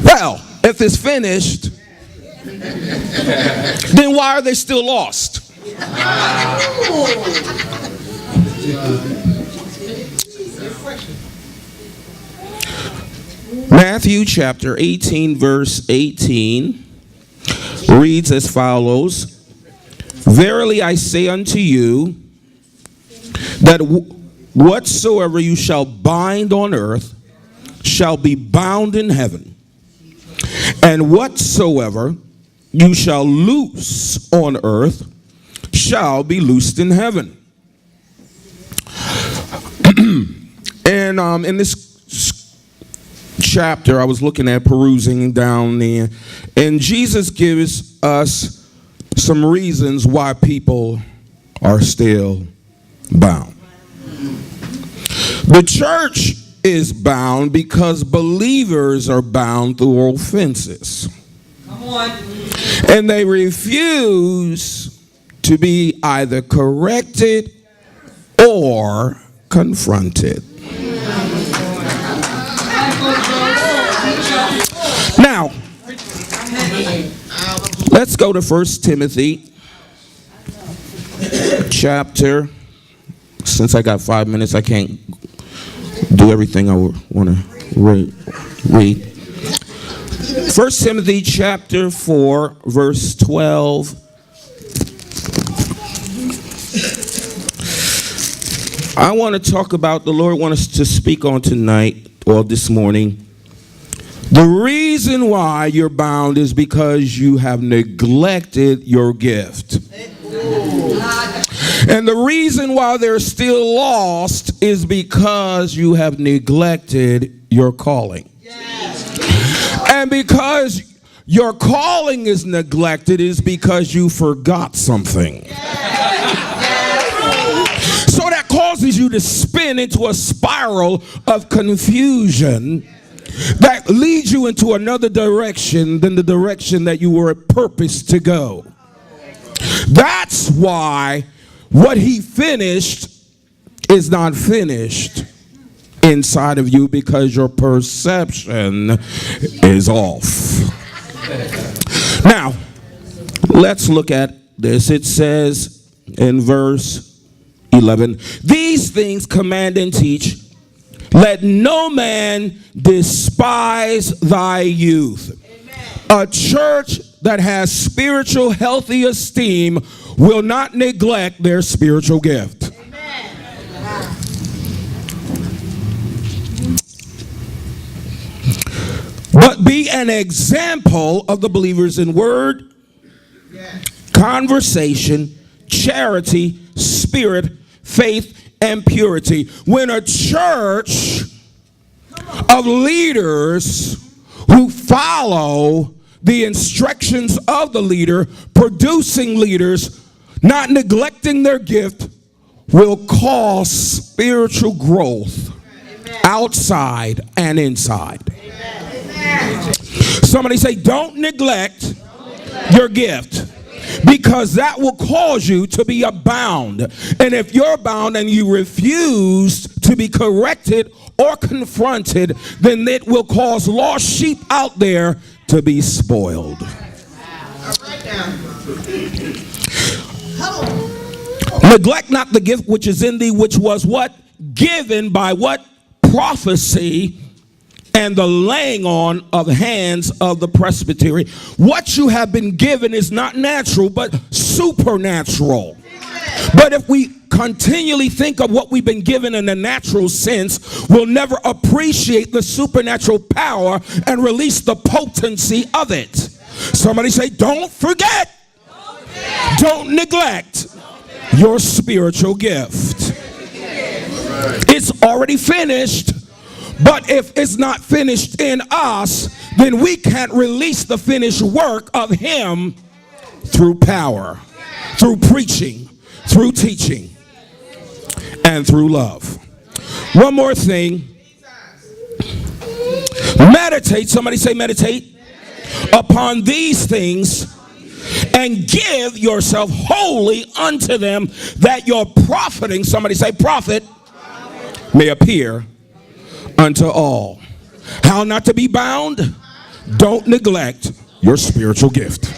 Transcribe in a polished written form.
Well, if it's finished, then why are they still lost? Matthew chapter 18 verse 18 reads as follows. Verily I say unto you that whatsoever you shall bind on earth shall be bound in heaven, and whatsoever you shall loose on earth shall be loosed in heaven. And in this chapter, I was looking at perusing down there, and Jesus gives us some reasons why people are still bound. The church is bound because believers are bound through offenses. Come on. And they refuse to be either corrected or confronted. Now, let's go to 1 Timothy chapter. Since I got 5 minutes, I can't do everything I want to read. 1 Timothy chapter 4, verse 12. I want to talk about, the Lord wants us to speak on tonight, or this morning. The reason why you're bound is because you have neglected your gift. And the reason why they're still lost is because you have neglected your calling. And because your calling is neglected is because you forgot something. So that causes you to spin into a spiral of confusion that leads you into another direction than the direction that you were purposed to go. That's why what he finished is not finished inside of you, because your perception is off. Now, let's look at this. It says in verse 11, these things command and teach. Let no man despise thy youth. Amen. A church that has spiritual healthy esteem will not neglect their spiritual gift. Amen. But be an example of the believers in word, conversation, charity, spirit, faith, and purity. When a church of leaders who follow the instructions of the leader, producing leaders, not neglecting their gift, will cause spiritual growth outside and inside. Somebody say, don't neglect your gift, because that will cause you to be bound. And if you're bound and you refuse to be corrected or confronted, then it will cause lost sheep out there to be spoiled. Neglect not the gift which is in thee, which was what? Given by what? Prophecy and the laying on of hands of the presbytery. What you have been given is not natural, but supernatural. But if we continually think of what we've been given in a natural sense, we'll never appreciate the supernatural power and release the potency of it. Somebody say, don't forget, don't neglect your spiritual gift. It's already finished. But if it's not finished in us, then we can't release the finished work of him through power, through preaching, through teaching, and through love. One more thing. Meditate, somebody say meditate, upon these things, and give yourself wholly unto them, that your profiting, somebody say profit, may appear unto all. How not to be bound? Don't neglect your spiritual gift.